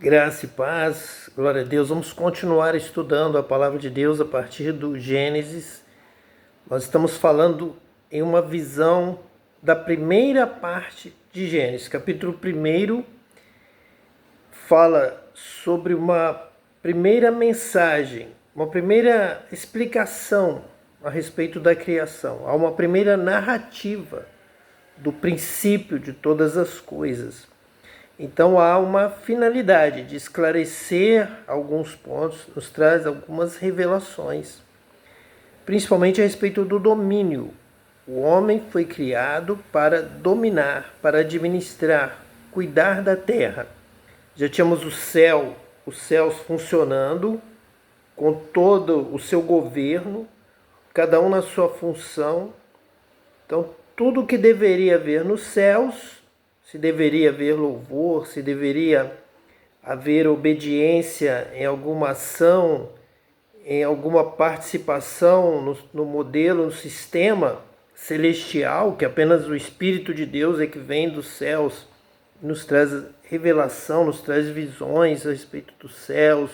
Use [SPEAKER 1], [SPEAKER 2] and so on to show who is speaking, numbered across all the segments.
[SPEAKER 1] Graça e paz, glória a Deus. Vamos continuar estudando a palavra de Deus a partir do Gênesis. Nós estamos falando em uma visão da primeira parte de Gênesis. Capítulo 1 fala sobre uma primeira mensagem, uma primeira explicação a respeito da criação. Há uma primeira narrativa do princípio de todas as coisas. Então há uma finalidade de esclarecer alguns pontos, nos traz algumas revelações, principalmente a respeito do domínio. O homem foi criado para dominar, para administrar, cuidar da terra. Já tínhamos os céus funcionando com todo o seu governo, cada um na sua função. Então tudo que deveria haver nos céus, se deveria haver louvor, se deveria haver obediência em alguma ação, em alguma participação no modelo, no sistema celestial, que apenas o Espírito de Deus é que vem dos céus, nos traz revelação, nos traz visões a respeito dos céus,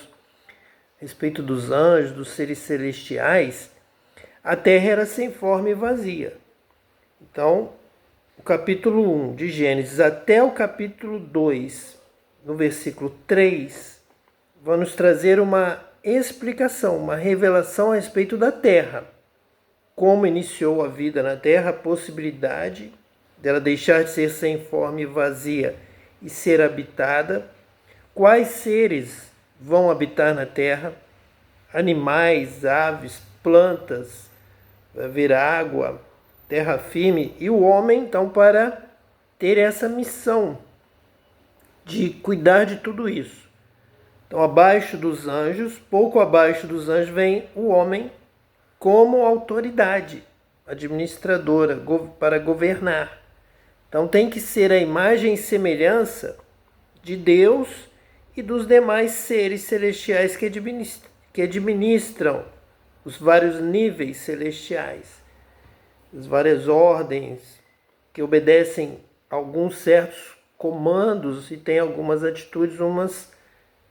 [SPEAKER 1] a respeito dos anjos, dos seres celestiais. A terra era sem forma e vazia. Então, o capítulo 1 de Gênesis até o capítulo 2, no versículo 3, vai nos trazer uma explicação, uma revelação a respeito da terra. Como iniciou a vida na terra, a possibilidade dela deixar de ser sem forma e vazia e ser habitada, quais seres vão habitar na terra, animais, aves, plantas, vai haver água, terra firme, e o homem, então, para ter essa missão de cuidar de tudo isso. Então, abaixo dos anjos, pouco abaixo dos anjos, vem o homem como autoridade administradora para governar. Então, tem que ser a imagem e semelhança de Deus e dos demais seres celestiais que administram os vários níveis celestiais, as várias ordens, que obedecem a alguns certos comandos e têm algumas atitudes, umas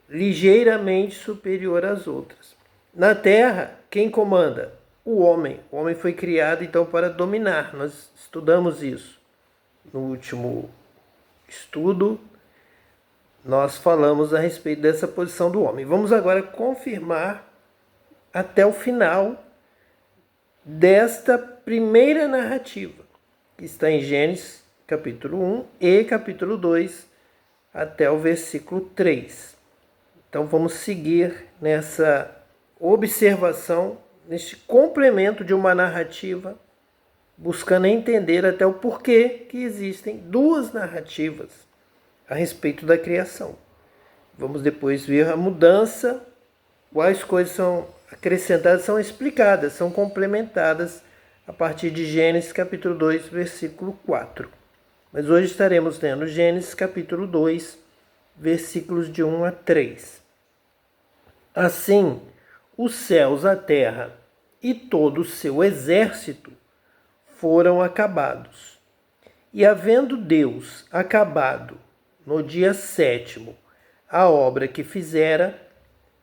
[SPEAKER 1] ligeiramente superior às outras. Na terra, quem comanda? O homem. O homem foi criado, então, para dominar. Nós estudamos isso. No último estudo, nós falamos a respeito dessa posição do homem. Vamos agora confirmar até o final desta primeira narrativa, que está em Gênesis capítulo 1 e capítulo 2 até o versículo 3. Então vamos seguir nessa observação, neste complemento de uma narrativa, buscando entender até o porquê que existem duas narrativas a respeito da criação. Vamos depois ver a mudança, quais coisas são acrescentadas, são explicadas, são complementadas a partir de Gênesis capítulo 2, versículo 4. Mas hoje estaremos lendo Gênesis capítulo 2, versículos de 1 a 3. Assim, os céus, a terra e todo o seu exército foram acabados. E havendo Deus acabado no dia 7º a obra que fizera,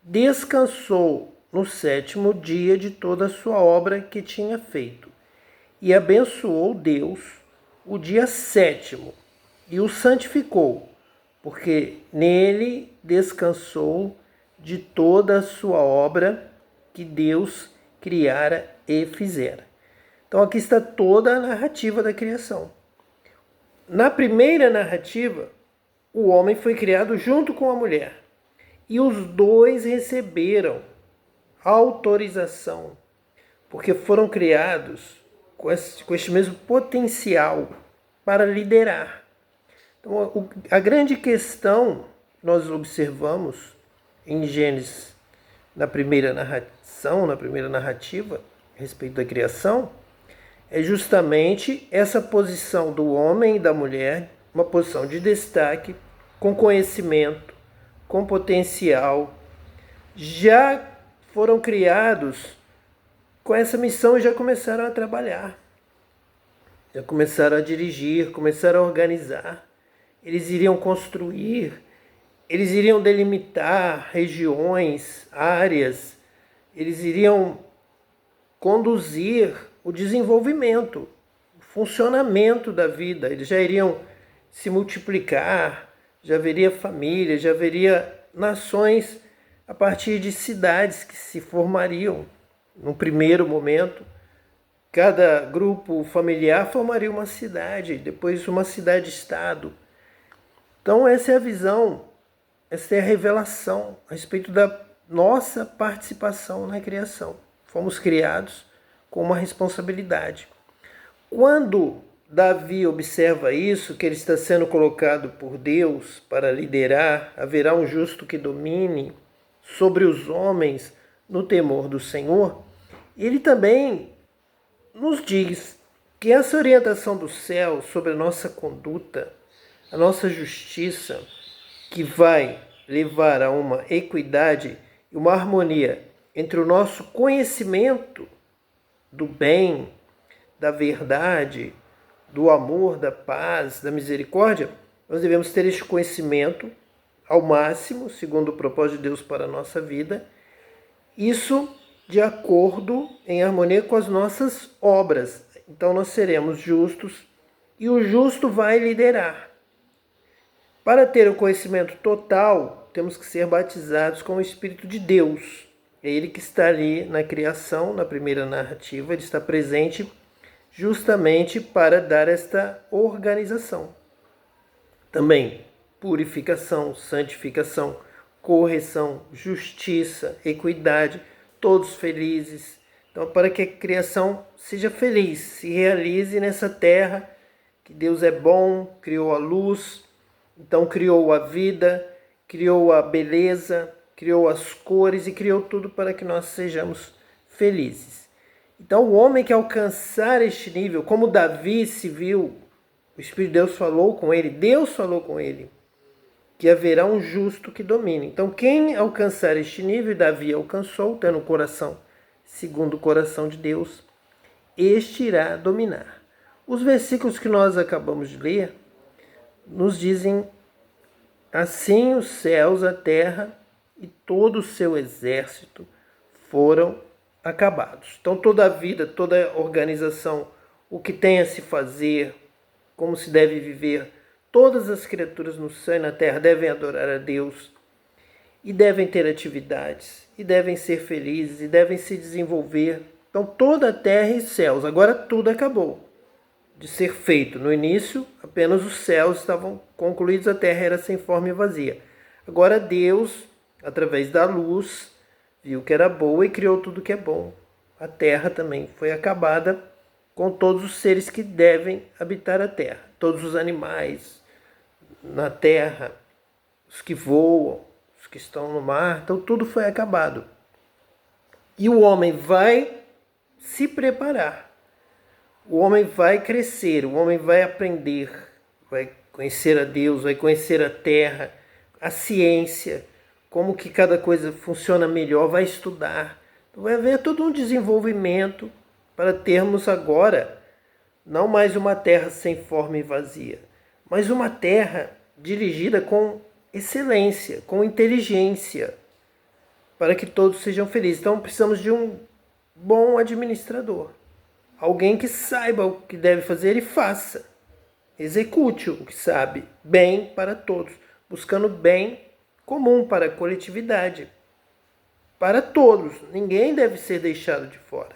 [SPEAKER 1] descansou no 7º dia de toda a sua obra que tinha feito. E abençoou Deus o dia 7º e o santificou, porque nele descansou de toda a sua obra que Deus criara e fizera. Então aqui está toda a narrativa da criação. Na primeira narrativa, o homem foi criado junto com a mulher. E os dois receberam autorização, porque foram criados com este mesmo potencial para liderar. Então, a grande questão que nós observamos em Gênesis, na primeira narrativa, a respeito da criação, é justamente essa posição do homem e da mulher, uma posição de destaque, com conhecimento, com potencial, já foram criados com essa missão e já começaram a trabalhar, já começaram a dirigir, começaram a organizar. Eles iriam construir eles iriam delimitar regiões, áreas, eles iriam conduzir o desenvolvimento, o funcionamento da vida. Eles já iriam se multiplicar, já haveria família, já haveria nações a partir de cidades que se formariam. No primeiro momento, cada grupo familiar formaria uma cidade, depois uma cidade-estado. Então essa é a visão, essa é a revelação a respeito da nossa participação na criação. Fomos criados com uma responsabilidade. Quando Davi observa isso, que ele está sendo colocado por Deus para liderar, haverá um justo que domine sobre os homens no temor do Senhor, ele também nos diz que essa orientação do céu sobre a nossa conduta, a nossa justiça, que vai levar a uma equidade e uma harmonia entre o nosso conhecimento do bem, da verdade, do amor, da paz, da misericórdia, nós devemos ter este conhecimento ao máximo, segundo o propósito de Deus para a nossa vida, isso de acordo, em harmonia com as nossas obras. Então nós seremos justos e o justo vai liderar. Para ter o conhecimento total, temos que ser batizados com o Espírito de Deus. É Ele que está ali na criação, na primeira narrativa, Ele está presente justamente para dar esta organização. Também purificação, santificação, correção, justiça, equidade, todos felizes. Então, para que a criação seja feliz, se realize nessa terra, que Deus é bom, criou a luz, então criou a vida, criou a beleza, criou as cores e criou tudo para que nós sejamos felizes. Então o homem que alcançar este nível, como Davi se viu, o Espírito de Deus falou com ele, Deus falou com ele, que haverá um justo que domine. Então quem alcançar este nível, Davi alcançou, tendo o coração segundo o coração de Deus, este irá dominar. Os versículos que nós acabamos de ler nos dizem: assim os céus, a terra e todo o seu exército foram acabados. Então toda a vida, toda a organização, o que tem a se fazer, como se deve viver, todas as criaturas no céu e na terra devem adorar a Deus e devem ter atividades e devem ser felizes e devem se desenvolver. Então toda a terra e céus, agora tudo acabou de ser feito. No início, apenas os céus estavam concluídos, a terra era sem forma e vazia. Agora Deus, através da luz, viu que era boa e criou tudo que é bom. A terra também foi acabada com todos os seres que devem habitar a terra. Todos os animais na terra, os que voam, os que estão no mar, então tudo foi acabado. E o homem vai se preparar. O homem vai crescer, o homem vai aprender, vai conhecer a Deus, vai conhecer a terra, a ciência, como que cada coisa funciona melhor, vai estudar. Então vai haver todo um desenvolvimento para termos agora não mais uma terra sem forma e vazia, mas uma terra dirigida com excelência, com inteligência, para que todos sejam felizes. Então precisamos de um bom administrador. Alguém que saiba o que deve fazer e faça. Execute o que sabe, bem para todos, buscando bem comum para a coletividade. Para todos, ninguém deve ser deixado de fora.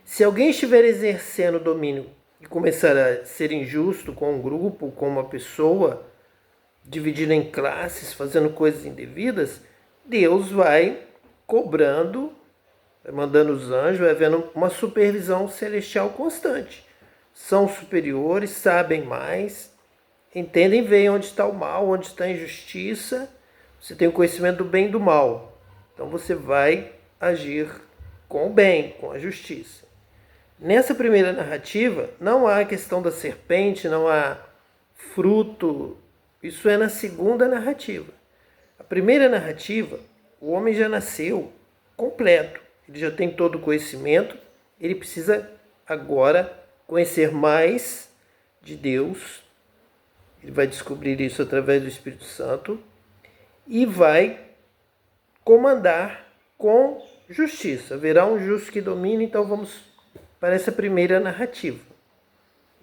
[SPEAKER 1] Se alguém estiver exercendo domínio e começar a ser injusto com um grupo, com uma pessoa, dividindo em classes, fazendo coisas indevidas, Deus vai cobrando, vai mandando os anjos, vai havendo uma supervisão celestial constante. São superiores, sabem mais, entendem, veem onde está o mal, onde está a injustiça. Você tem o conhecimento do bem e do mal. Então você vai agir com o bem, com a justiça. Nessa primeira narrativa, não há a questão da serpente, não há fruto. Isso é na segunda narrativa. A primeira narrativa, o homem já nasceu completo. Ele já tem todo o conhecimento. Ele precisa agora conhecer mais de Deus. Ele vai descobrir isso através do Espírito Santo. e vai comandar com justiça. Haverá um justo que domine, então vamos para essa primeira narrativa.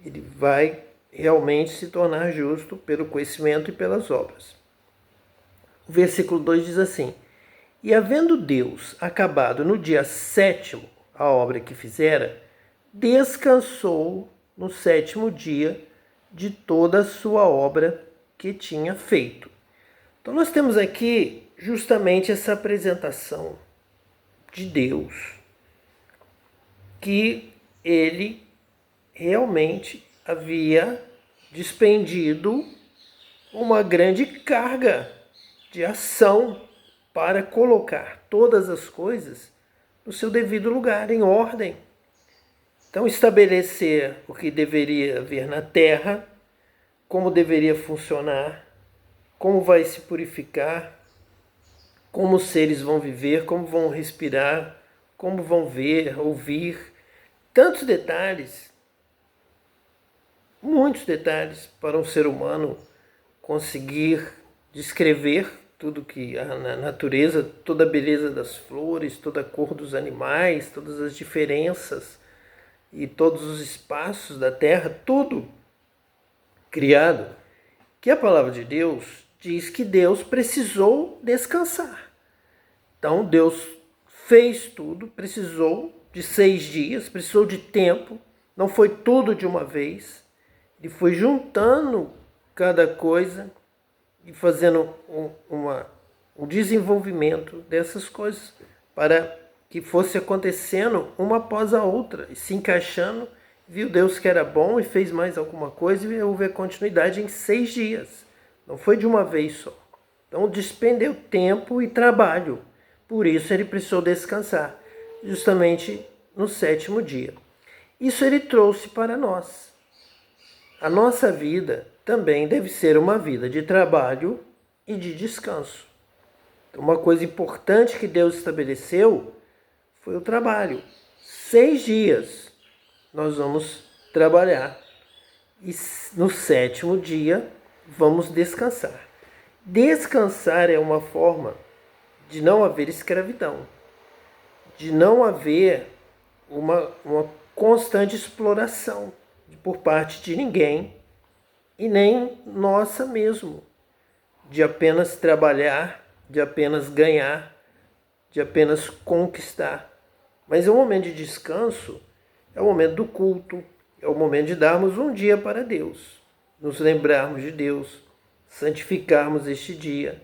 [SPEAKER 1] Ele vai realmente se tornar justo pelo conhecimento e pelas obras. O versículo 2 diz assim: E havendo Deus acabado no dia 7º a obra que fizera, descansou no 7º dia de toda a sua obra que tinha feito. Então nós temos aqui justamente essa apresentação de Deus, que ele realmente havia despendido uma grande carga de ação para colocar todas as coisas no seu devido lugar, em ordem. Então, estabelecer o que deveria haver na terra, como deveria funcionar, como vai se purificar, como os seres vão viver, como vão respirar, como vão ver, ouvir. Tantos detalhes, muitos detalhes para um ser humano conseguir descrever tudo que a natureza, toda a beleza das flores, toda a cor dos animais, todas as diferenças e todos os espaços da terra, tudo criado, que a palavra de Deus diz que Deus precisou descansar. Então Deus fez tudo, precisou de 6 dias, precisou de tempo, não foi tudo de uma vez. Ele foi juntando cada coisa e fazendo um desenvolvimento dessas coisas para que fosse acontecendo uma após a outra e se encaixando. Viu Deus que era bom e fez mais alguma coisa e houve a continuidade em 6 dias. Não foi de uma vez só. Então despendeu tempo e trabalho. Por isso ele precisou descansar, justamente no 7º dia. Isso ele trouxe para nós. A nossa vida também deve ser uma vida de trabalho e de descanso. Então, uma coisa importante que Deus estabeleceu foi o trabalho. 6 dias nós vamos trabalhar e no 7º dia vamos descansar. Descansar é uma forma de não haver escravidão, de não haver uma constante exploração por parte de ninguém e nem nossa mesmo, de apenas trabalhar, de apenas ganhar, de apenas conquistar. Mas é um momento de descanso, é o momento do culto, é o momento de darmos um dia para Deus, nos lembrarmos de Deus, santificarmos este dia,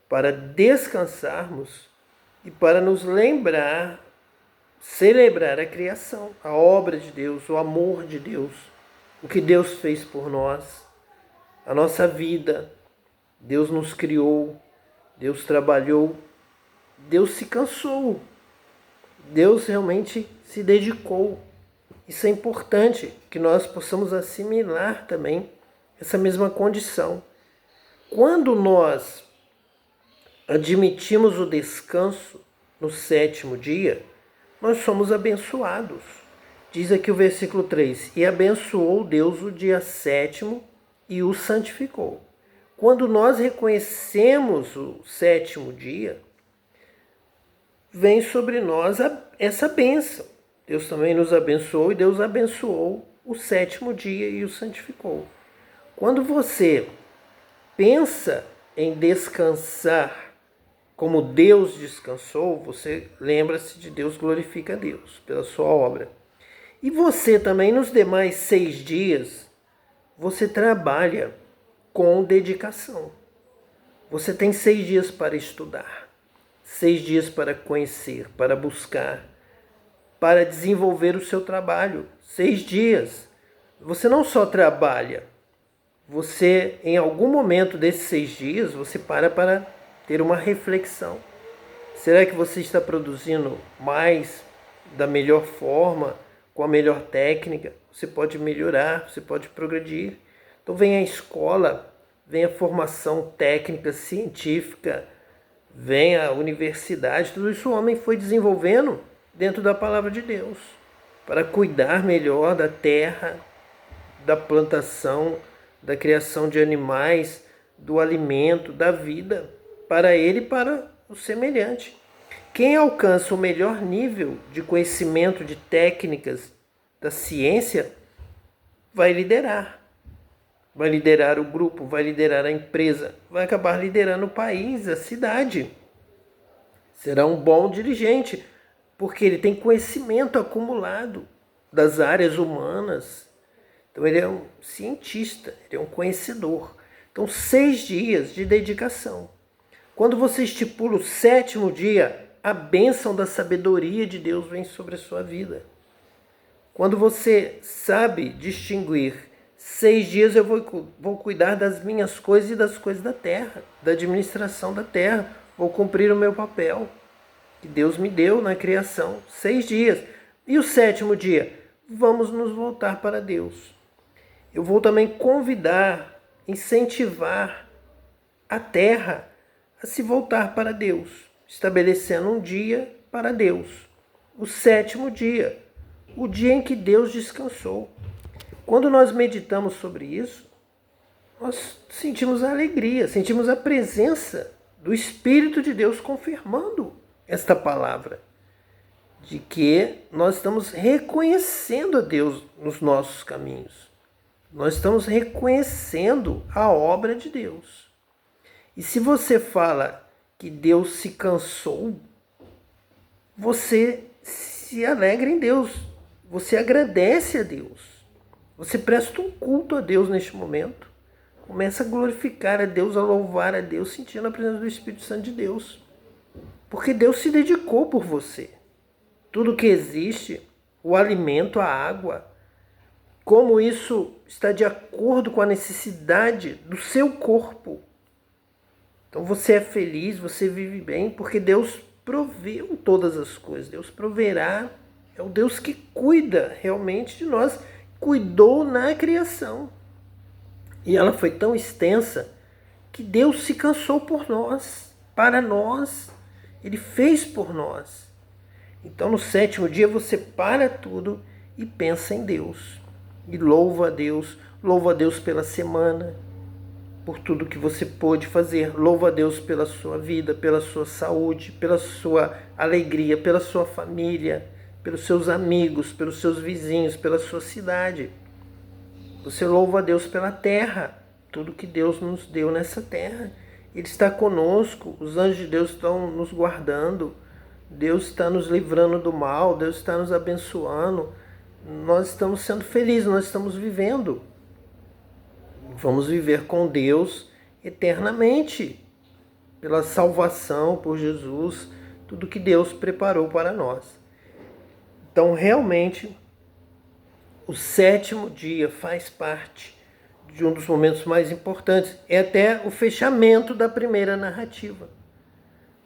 [SPEAKER 1] para descansarmos e para nos lembrar, celebrar a criação, a obra de Deus, o amor de Deus, o que Deus fez por nós, a nossa vida. Deus nos criou, Deus trabalhou, Deus se cansou, Deus realmente se dedicou. Isso é importante que nós possamos assimilar também essa mesma condição. Quando nós admitimos o descanso no 7º dia, nós somos abençoados. Diz aqui o versículo 3: E abençoou Deus o dia 7º e o santificou. Quando nós reconhecemos o 7º dia, vem sobre nós essa bênção. Deus também nos abençoou e Deus abençoou o 7º dia e o santificou. Quando você pensa em descansar como Deus descansou, você lembra-se de Deus, glorifica a Deus pela sua obra. E você também, nos demais 6 dias, você trabalha com dedicação. Você tem 6 dias para estudar, 6 dias para conhecer, para buscar, para desenvolver o seu trabalho. 6 dias. Você não só trabalha, você, em algum momento desses 6 dias, você para ter uma reflexão. Será que você está produzindo mais, da melhor forma, com a melhor técnica? Você pode melhorar, você pode progredir. Então vem a escola, vem a formação técnica, científica, vem a universidade. Tudo isso o homem foi desenvolvendo dentro da palavra de Deus, para cuidar melhor da terra, da plantação, da criação de animais, do alimento, da vida. para ele e para o semelhante. Quem alcança o melhor nível de conhecimento de técnicas da ciência vai liderar. Vai liderar o grupo, vai liderar a empresa, vai acabar liderando o país, a cidade. Será um bom dirigente, porque ele tem conhecimento acumulado das áreas humanas. Então ele é um cientista, ele é um conhecedor. Então 6 dias de dedicação. Quando você estipula o 7º dia, a bênção da sabedoria de Deus vem sobre a sua vida. Quando você sabe distinguir, 6 dias eu vou cuidar das minhas coisas e das coisas da terra, da administração da terra. Vou cumprir o meu papel que Deus me deu na criação. 6 dias. E o 7º dia? Vamos nos voltar para Deus. Eu vou também convidar, incentivar a terra a se voltar para Deus, estabelecendo um dia para Deus. O 7º dia, o dia em que Deus descansou. Quando nós meditamos sobre isso, nós sentimos a alegria, sentimos a presença do Espírito de Deus confirmando esta palavra, de que nós estamos reconhecendo a Deus nos nossos caminhos. Nós estamos reconhecendo a obra de Deus. E se você fala que Deus se cansou, você se alegra em Deus, você agradece a Deus, você presta um culto a Deus neste momento, começa a glorificar a Deus, a louvar a Deus, sentindo a presença do Espírito Santo de Deus, porque Deus se dedicou por você. Tudo que existe, o alimento, a água, como isso está de acordo com a necessidade do seu corpo. Então você é feliz, você vive bem, porque Deus proveu todas as coisas. Deus proverá, é o Deus que cuida realmente de nós, cuidou na criação. E ela foi tão extensa que Deus se cansou por nós, para nós. Ele fez por nós. Então no 7º dia você para tudo e pensa em Deus. E louva a Deus pela semana, por tudo que você pôde fazer. Louva a Deus pela sua vida, pela sua saúde, pela sua alegria, pela sua família, pelos seus amigos, pelos seus vizinhos, pela sua cidade. Você louva a Deus pela terra, tudo que Deus nos deu nessa terra. Ele está conosco, os anjos de Deus estão nos guardando, Deus está nos livrando do mal, Deus está nos abençoando. Nós estamos sendo felizes, nós estamos vivendo. Vamos viver com Deus eternamente, pela salvação, por Jesus, tudo que Deus preparou para nós. Então, realmente, o 7º dia faz parte de um dos momentos mais importantes. É até o fechamento da primeira narrativa.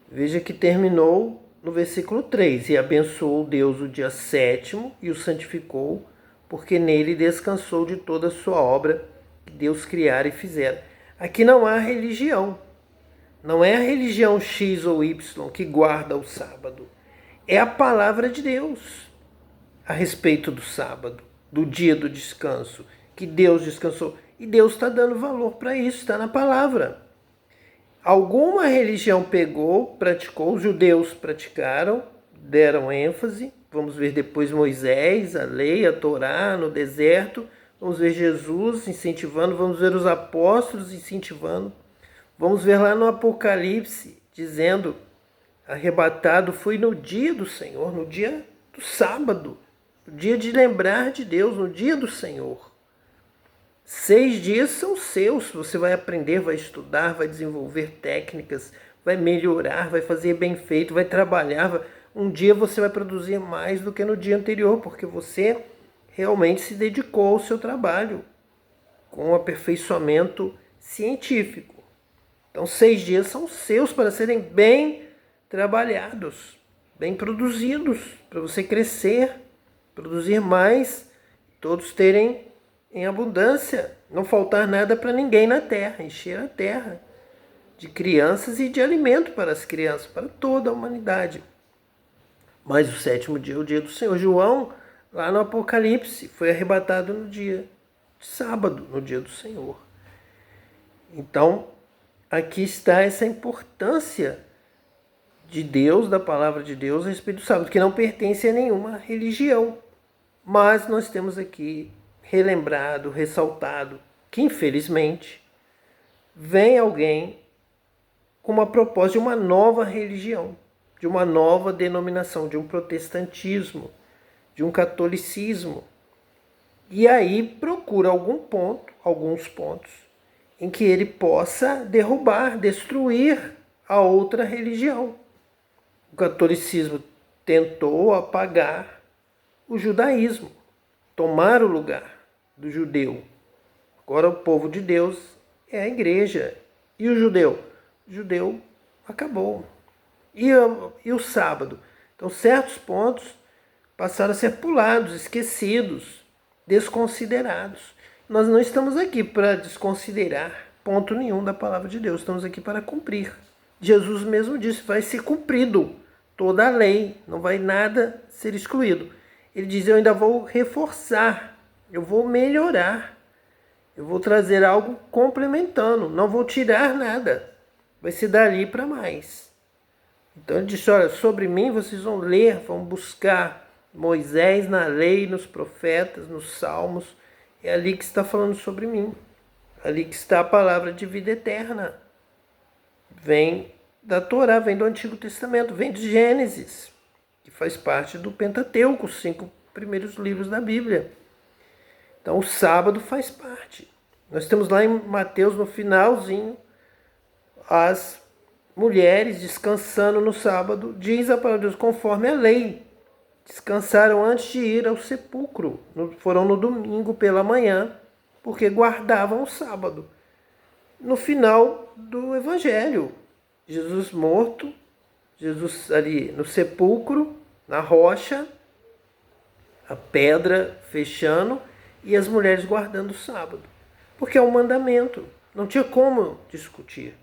[SPEAKER 1] Veja que terminou no versículo 3, e abençoou Deus o dia 7º e o santificou, porque nele descansou de toda a sua obra que Deus criara e fizera. Aqui não há religião. Não é a religião X ou Y que guarda o sábado. É a palavra de Deus a respeito do sábado, do dia do descanso, que Deus descansou. E Deus está dando valor para isso, está na palavra. Alguma religião pegou, praticou, os judeus praticaram, deram ênfase. Vamos ver depois Moisés, a lei, a Torá no deserto. Vamos ver Jesus incentivando, vamos ver os apóstolos incentivando. Vamos ver lá no Apocalipse, dizendo, arrebatado foi no dia do Senhor, no dia do sábado, no dia de lembrar de Deus, no dia do Senhor. 6 dias são seus, você vai aprender, vai estudar, vai desenvolver técnicas, vai melhorar, vai fazer bem feito, vai trabalhar. Um dia você vai produzir mais do que no dia anterior, porque você realmente se dedicou ao seu trabalho com aperfeiçoamento científico. Então 6 dias são seus para serem bem trabalhados, bem produzidos, para você crescer, produzir mais, todos terem em abundância, não faltar nada para ninguém na terra, encher a terra de crianças e de alimento para as crianças, para toda a humanidade. Mas o 7º dia é o dia do Senhor. João, lá no Apocalipse, foi arrebatado no dia de sábado, no dia do Senhor. Então, aqui está essa importância de Deus, da palavra de Deus a respeito do sábado, que não pertence a nenhuma religião. Mas nós temos aqui relembrado, ressaltado, que infelizmente vem alguém com uma proposta de uma nova religião, de uma nova denominação, de um protestantismo, de um catolicismo. E aí procura alguns pontos, em que ele possa derrubar, destruir a outra religião. O catolicismo tentou apagar o judaísmo, tomar o lugar do judeu. Agora o povo de Deus é a igreja. E o judeu? O judeu acabou. E o sábado? Então certos pontos passaram a ser pulados, esquecidos, desconsiderados. Nós não estamos aqui para desconsiderar ponto nenhum da palavra de Deus. Estamos aqui para cumprir. Jesus mesmo disse, vai ser cumprido toda a lei, não vai nada ser excluído. Ele diz, eu ainda vou reforçar, eu vou melhorar, eu vou trazer algo complementando, não vou tirar nada, vai ser dali para mais. Então ele disse, olha, sobre mim vocês vão ler, vão buscar Moisés na lei, nos profetas, nos salmos, é ali que está falando sobre mim, ali que está a palavra de vida eterna. Vem da Torá, vem do Antigo Testamento, vem de Gênesis, que faz parte do Pentateuco, os 5 primeiros livros da Bíblia. Então o sábado faz parte. Nós temos lá em Mateus, no finalzinho, as mulheres descansando no sábado, diz a palavra de Deus, conforme a lei. Descansaram antes de ir ao sepulcro, foram no domingo pela manhã, porque guardavam o sábado. No final do Evangelho, Jesus morto, Jesus ali no sepulcro, na rocha, a pedra fechando e as mulheres guardando o sábado. Porque é um mandamento, não tinha como discutir.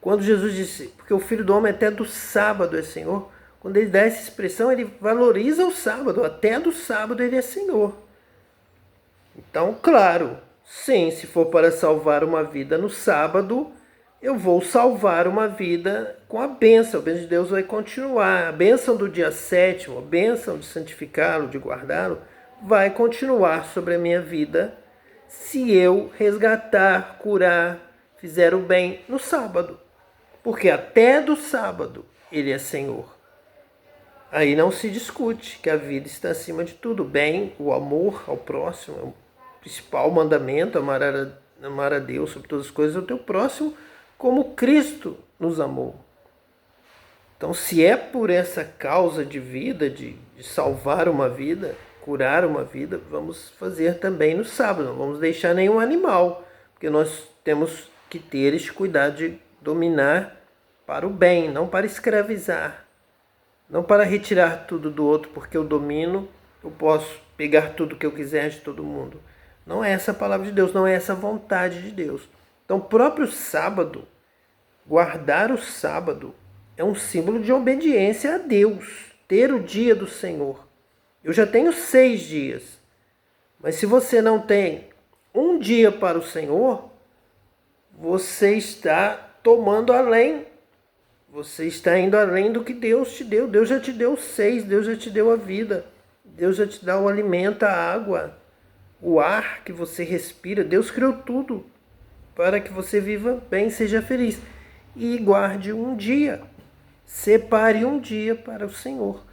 [SPEAKER 1] Quando Jesus disse, porque o Filho do Homem até do sábado é Senhor, quando ele dá essa expressão, ele valoriza o sábado, até do sábado ele é Senhor. Então, claro, sim, se for para salvar uma vida no sábado, eu vou salvar uma vida com a bênção de Deus vai continuar. A bênção do dia 7º, a bênção de santificá-lo, de guardá-lo, vai continuar sobre a minha vida se eu resgatar, curar, fizer o bem no sábado. Porque até do sábado ele é Senhor. Aí não se discute que a vida está acima de tudo. O bem, o amor ao próximo, é o principal mandamento, amar a Deus sobre todas as coisas, ao teu próximo, como Cristo nos amou. Então, se é por essa causa de vida, de salvar uma vida, curar uma vida, vamos fazer também no sábado. Não vamos deixar nenhum animal, porque nós temos que ter este cuidado de dominar para o bem, não para escravizar, não para retirar tudo do outro, porque eu domino, eu posso pegar tudo que eu quiser de todo mundo. Não é essa a palavra de Deus, não é essa a vontade de Deus. Então, o próprio sábado, guardar o sábado, é um símbolo de obediência a Deus, ter o dia do Senhor. Eu já tenho 6 dias, mas se você não tem um dia para o Senhor, você está tomando além, você está indo além do que Deus te deu. Deus já te deu 6, Deus já te deu a vida, Deus já te dá o alimento, a água, o ar que você respira. Deus criou tudo para que você viva bem, seja feliz. E guarde um dia, separe um dia para o Senhor.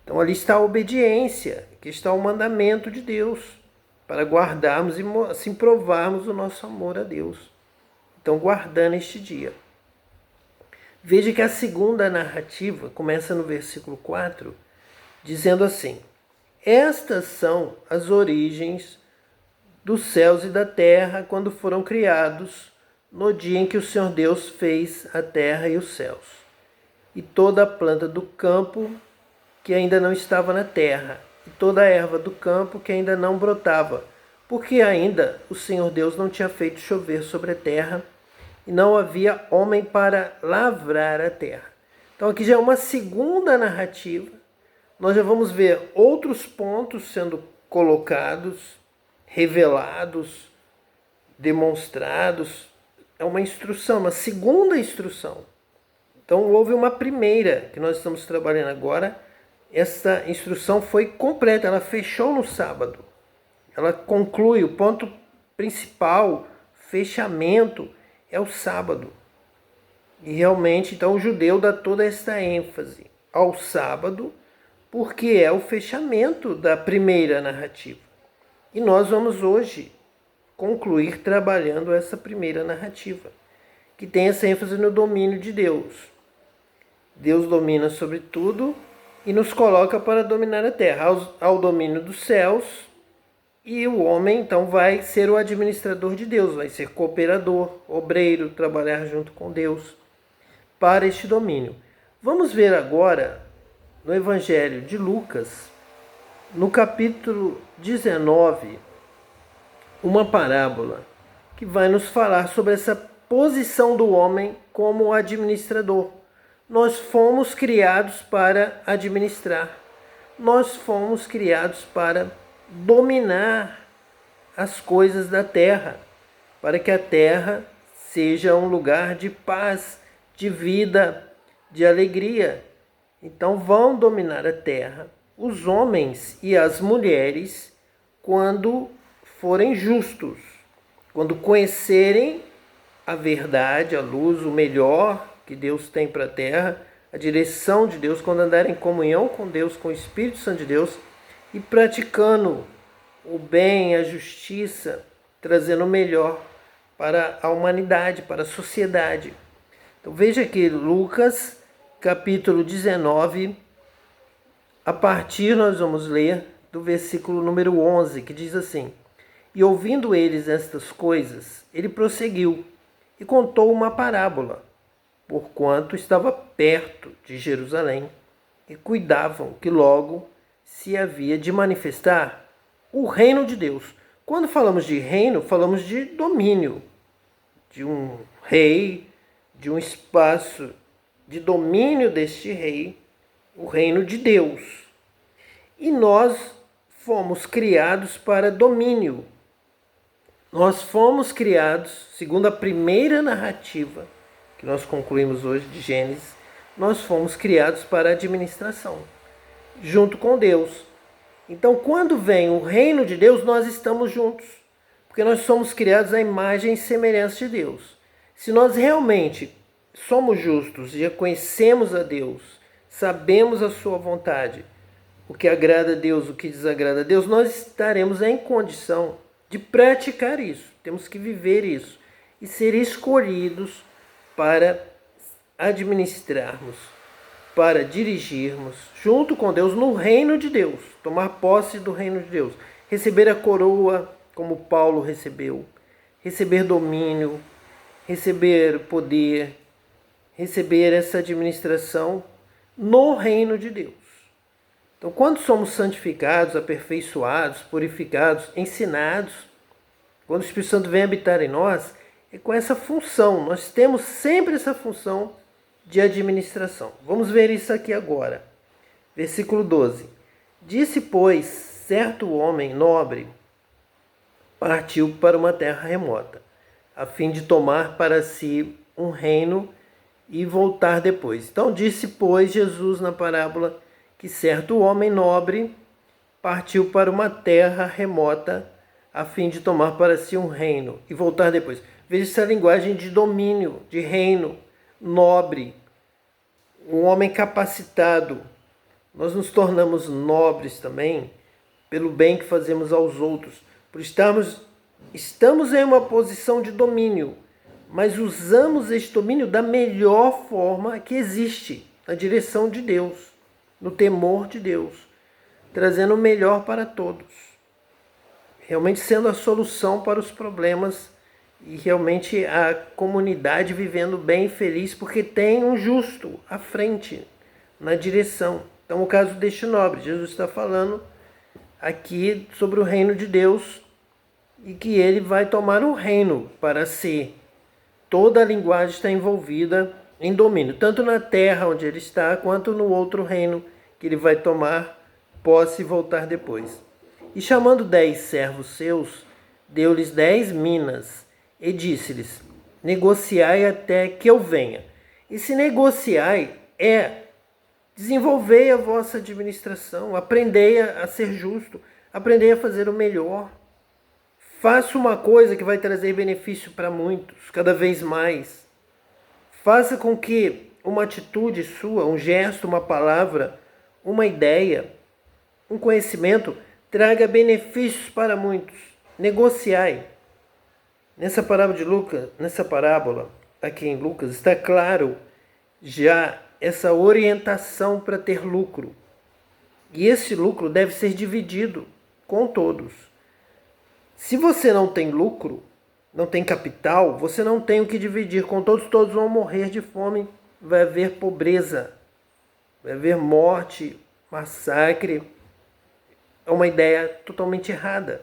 [SPEAKER 1] Então ali está a obediência, aqui está o mandamento de Deus, para guardarmos e assim provarmos o nosso amor a Deus. Então guardando este dia. Veja que a segunda narrativa começa no versículo 4, dizendo assim: estas são as origens dos céus e da terra quando foram criados, no dia em que o Senhor Deus fez a terra e os céus, e toda a planta do campo que ainda não estava na terra, e toda a erva do campo que ainda não brotava, porque ainda o Senhor Deus não tinha feito chover sobre a terra, e não havia homem para lavrar a terra. Então aqui já é uma segunda narrativa. Nós já vamos ver outros pontos sendo colocados, revelados, demonstrados, é uma instrução, uma segunda instrução. Então houve uma primeira que nós estamos trabalhando agora. Essa instrução foi completa, ela fechou no sábado. Ela conclui, o ponto principal, fechamento, é o sábado. E realmente, então, o judeu dá toda essa ênfase ao sábado, porque é o fechamento da primeira narrativa. E nós vamos hoje concluir trabalhando essa primeira narrativa, que tem essa ênfase no domínio de Deus. Deus domina sobre tudo e nos coloca para dominar a terra, ao domínio dos céus, e o homem então vai ser o administrador de Deus, vai ser cooperador, obreiro, trabalhar junto com Deus para este domínio. Vamos ver agora no Evangelho de Lucas, no capítulo 19, uma parábola que vai nos falar sobre essa posição do homem como administrador. Nós fomos criados para administrar. Nós fomos criados para dominar as coisas da terra, para que a terra seja um lugar de paz, de vida, de alegria. Então vão dominar a terra os homens e as mulheres quando forem justos, quando conhecerem a verdade, a luz, o melhor que Deus tem para a terra, a direção de Deus, quando andarem em comunhão com Deus, com o Espírito Santo de Deus e praticando o bem, a justiça, trazendo o melhor para a humanidade, para a sociedade. Então veja aqui Lucas, capítulo 19, a partir nós vamos ler do versículo número 11, que diz assim: E ouvindo eles estas coisas, ele prosseguiu e contou uma parábola, porquanto estava perto de Jerusalém, e cuidavam que logo se havia de manifestar o reino de Deus. Quando falamos de reino, falamos de domínio, de um rei, de um espaço de domínio deste rei, o reino de Deus. E nós fomos criados para domínio. Nós fomos criados, segundo a primeira narrativa que nós concluímos hoje de Gênesis, nós fomos criados para administração, junto com Deus. Então, quando vem o reino de Deus, nós estamos juntos, porque nós somos criados à imagem e semelhança de Deus. Se nós realmente somos justos e conhecemos a Deus, sabemos a sua vontade, o que agrada a Deus, o que desagrada a Deus, nós estaremos em condição de praticar isso. Temos que viver isso e ser escolhidos para administrarmos, para dirigirmos junto com Deus no reino de Deus, tomar posse do reino de Deus, receber a coroa como Paulo recebeu, receber domínio, receber poder, receber essa administração no reino de Deus. Então, quando somos santificados, aperfeiçoados, purificados, ensinados, quando o Espírito Santo vem habitar em nós, é com essa função. Nós temos sempre essa função de administração. Vamos ver isso aqui agora. Versículo 12. Disse, pois, certo homem nobre partiu para uma terra remota, a fim de tomar para si um reino e voltar depois. Então disse, pois, Jesus na parábola, que certo homem nobre partiu para uma terra remota a fim de tomar para si um reino e voltar depois. Veja essa linguagem de domínio, de reino, nobre, um homem capacitado. Nós nos tornamos nobres também pelo bem que fazemos aos outros, por estamos em uma posição de domínio, mas usamos este domínio da melhor forma que existe, na direção de Deus, no temor de Deus, trazendo o melhor para todos, realmente sendo a solução para os problemas e realmente a comunidade vivendo bem e feliz porque tem um justo à frente, na direção. Então, o caso deste nobre, Jesus está falando aqui sobre o reino de Deus e que ele vai tomar o reino para si. Toda a linguagem está envolvida em domínio, tanto na terra onde ele está, quanto no outro reino que ele vai tomar posse e voltar depois. E chamando 10 servos seus, deu-lhes 10 minas, e disse-lhes, negociai até que eu venha. Esse negociai é desenvolver a vossa administração, aprendei a ser justo, aprendei a fazer o melhor. Faça uma coisa que vai trazer benefício para muitos, cada vez mais. Faça com que uma atitude sua, um gesto, uma palavra, uma ideia, um conhecimento, traga benefícios para muitos. Negociai. Nessa parábola de Lucas, nessa parábola aqui em Lucas, está claro já essa orientação para ter lucro. E esse lucro deve ser dividido com todos. Se você não tem lucro, não tem capital, você não tem o que dividir com todos, todos vão morrer de fome, vai haver pobreza, vai haver morte, massacre. É uma ideia totalmente errada.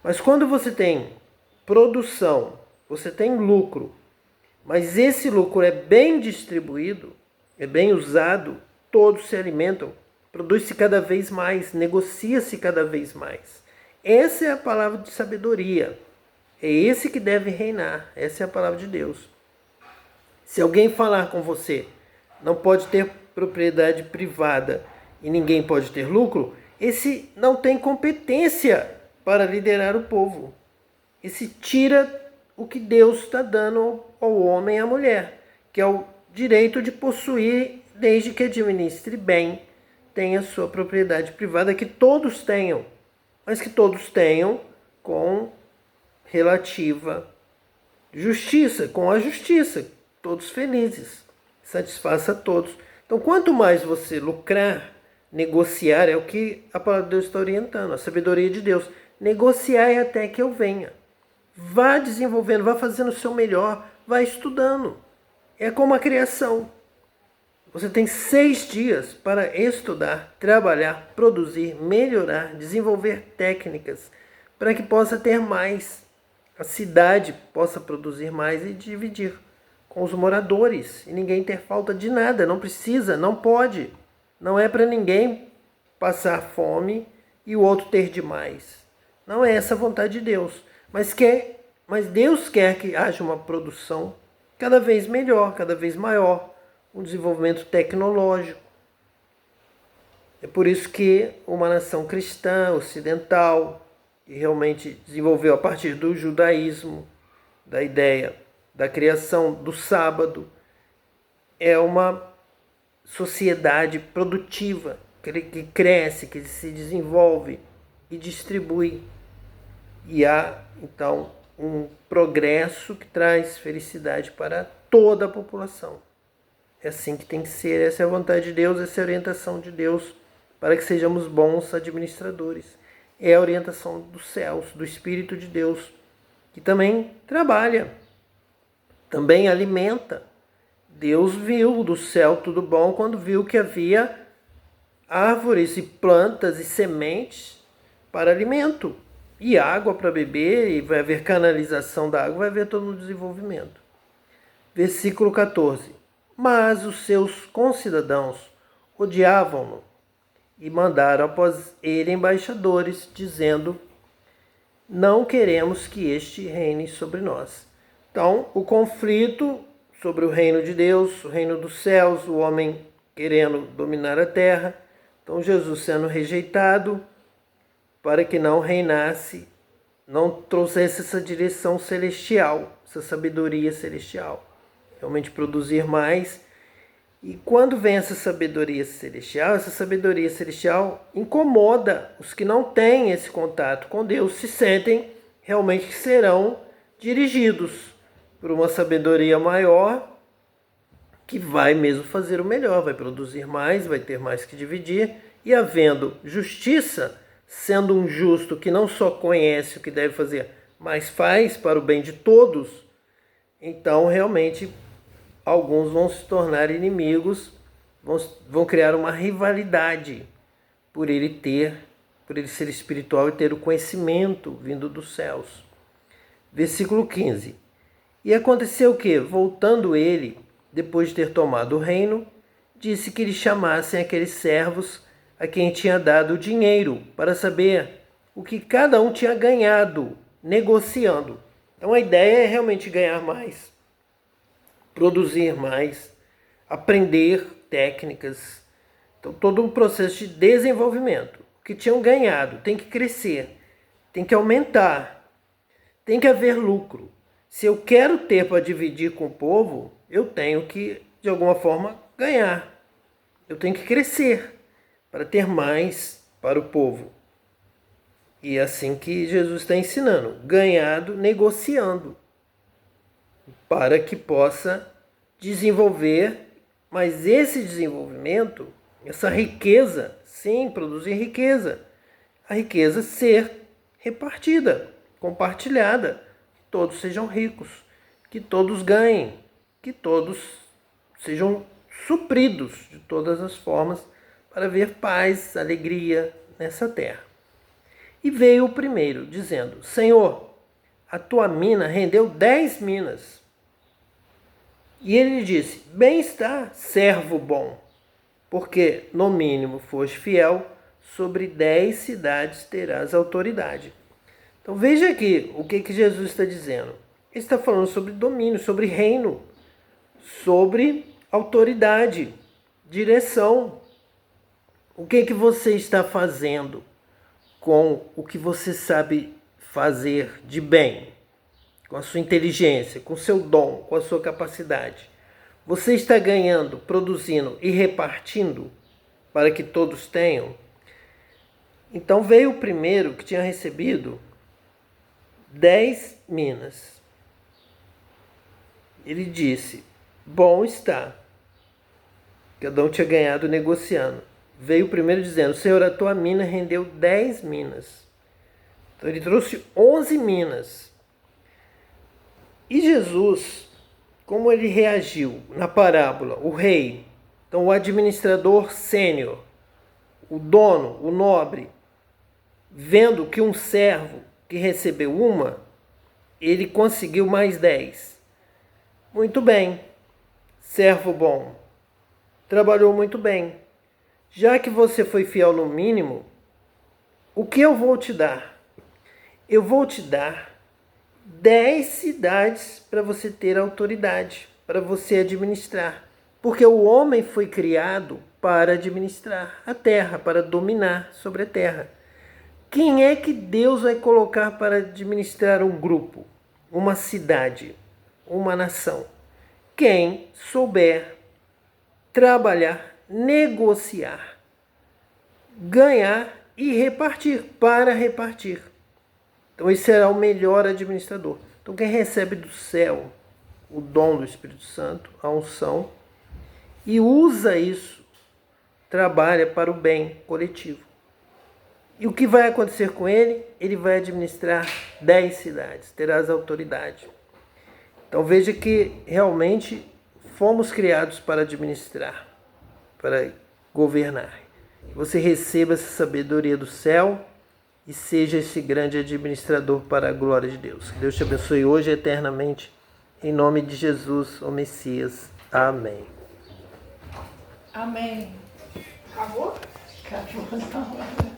[SPEAKER 1] Mas quando você tem produção, você tem lucro, mas esse lucro é bem distribuído, é bem usado, todos se alimentam, produz-se cada vez mais, negocia-se cada vez mais. Essa é a palavra de sabedoria. É esse que deve reinar. Essa é a palavra de Deus. Se alguém falar com você, não pode ter propriedade privada e ninguém pode ter lucro, esse não tem competência para liderar o povo. Esse tira o que Deus está dando ao homem e à mulher, que é o direito de possuir, desde que administre bem, tenha sua propriedade privada, que todos tenham, mas que todos tenham com relativa justiça, com a justiça, todos felizes, satisfaça a todos. Então, quanto mais você lucrar, negociar, é o que a palavra de Deus está orientando, a sabedoria de Deus. Negociar até que eu venha. Vá desenvolvendo, vá fazendo o seu melhor, vá estudando. É como a criação. Você tem 6 dias para estudar, trabalhar, produzir, melhorar, desenvolver técnicas para que possa ter mais. A cidade possa produzir mais e dividir com os moradores. E ninguém ter falta de nada. Não precisa, não pode. Não é para ninguém passar fome e o outro ter demais. Não é essa a vontade de Deus. Mas Deus quer que haja uma produção cada vez melhor, cada vez maior. Um desenvolvimento tecnológico. É por isso que uma nação cristã, ocidental, que realmente desenvolveu a partir do judaísmo, da ideia da criação do sábado, é uma sociedade produtiva, que cresce, que se desenvolve e distribui. E há, então, um progresso que traz felicidade para toda a população. É assim que tem que ser, essa é a vontade de Deus, essa é a orientação de Deus para que sejamos bons administradores. É a orientação dos céus, do Espírito de Deus, que também trabalha, também alimenta. Deus viu do céu tudo bom quando viu que havia árvores e plantas e sementes para alimento e água para beber, e vai haver canalização da água, vai haver todo um desenvolvimento. Versículo 14. Mas os seus concidadãos odiavam-no e mandaram após ele embaixadores, dizendo: não queremos que este reine sobre nós. Então, o conflito sobre o reino de Deus, o reino dos céus, o homem querendo dominar a terra. Então, Jesus sendo rejeitado para que não reinasse, não trouxesse essa direção celestial, essa sabedoria celestial. Realmente produzir mais. E quando vem essa sabedoria celestial incomoda os que não têm esse contato com Deus, se sentem realmente que serão dirigidos por uma sabedoria maior, que vai mesmo fazer o melhor, vai produzir mais, vai ter mais que dividir, e havendo justiça, sendo um justo que não só conhece o que deve fazer, mas faz para o bem de todos, então realmente alguns vão se tornar inimigos, vão criar uma rivalidade por ele ser espiritual e ter o conhecimento vindo dos céus. Versículo 15. E aconteceu que, voltando ele, depois de ter tomado o reino, disse que lhe chamassem aqueles servos a quem tinha dado o dinheiro, para saber o que cada um tinha ganhado negociando. Então a ideia é realmente ganhar mais. produzir mais, aprender técnicas. Então, todo um processo de desenvolvimento. O que tinham ganhado tem que crescer, tem que aumentar, tem que haver lucro. Se eu quero ter para dividir com o povo, eu tenho que, de alguma forma, ganhar. Eu tenho que crescer para ter mais para o povo. E é assim que Jesus está ensinando, ganhado negociando, para que possa desenvolver, mas esse desenvolvimento, essa riqueza, sim, produzir riqueza, a riqueza ser repartida, compartilhada, que todos sejam ricos, que todos ganhem, que todos sejam supridos de todas as formas para ver paz, alegria nessa terra. E veio o primeiro, dizendo: Senhor, a tua mina rendeu 10 minas. E ele lhe disse: Bem está, servo bom, porque no mínimo foste fiel, sobre 10 cidades terás autoridade. Então veja aqui o que Jesus está dizendo. Ele está falando sobre domínio, sobre reino, sobre autoridade, direção. O que você está fazendo com o que você sabe fazer de bem, com a sua inteligência, com o seu dom, com a sua capacidade? Você está ganhando, produzindo e repartindo para que todos tenham? Então veio o primeiro, que tinha recebido 10 minas. Ele disse: Bom está. Cada um tinha ganhado negociando. Veio o primeiro dizendo: Senhor, a tua mina rendeu 10 minas. Então ele trouxe 11 minas. E Jesus, como ele reagiu na parábola? O rei, então o administrador sênior, o dono, o nobre, vendo que um servo que recebeu uma, ele conseguiu mais 10. Muito bem, servo bom, trabalhou muito bem. Já que você foi fiel no mínimo, o que eu vou te dar? Eu vou te dar 10 cidades para você ter autoridade, para você administrar. Porque o homem foi criado para administrar a terra, para dominar sobre a terra. Quem é que Deus vai colocar para administrar um grupo, uma cidade, uma nação? Quem souber trabalhar, negociar, ganhar e repartir, para repartir. Então esse será o melhor administrador. Então quem recebe do céu o dom do Espírito Santo, a unção, e usa isso, trabalha para o bem coletivo. E o que vai acontecer com ele? Ele vai administrar 10 cidades, terás autoridade. Então veja que realmente fomos criados para administrar, para governar. Você receba essa sabedoria do céu e seja esse grande administrador para a glória de Deus. Que Deus te abençoe hoje e eternamente. Em nome de Jesus, o Messias. Amém.
[SPEAKER 2] Amém. Acabou? Acabou, não.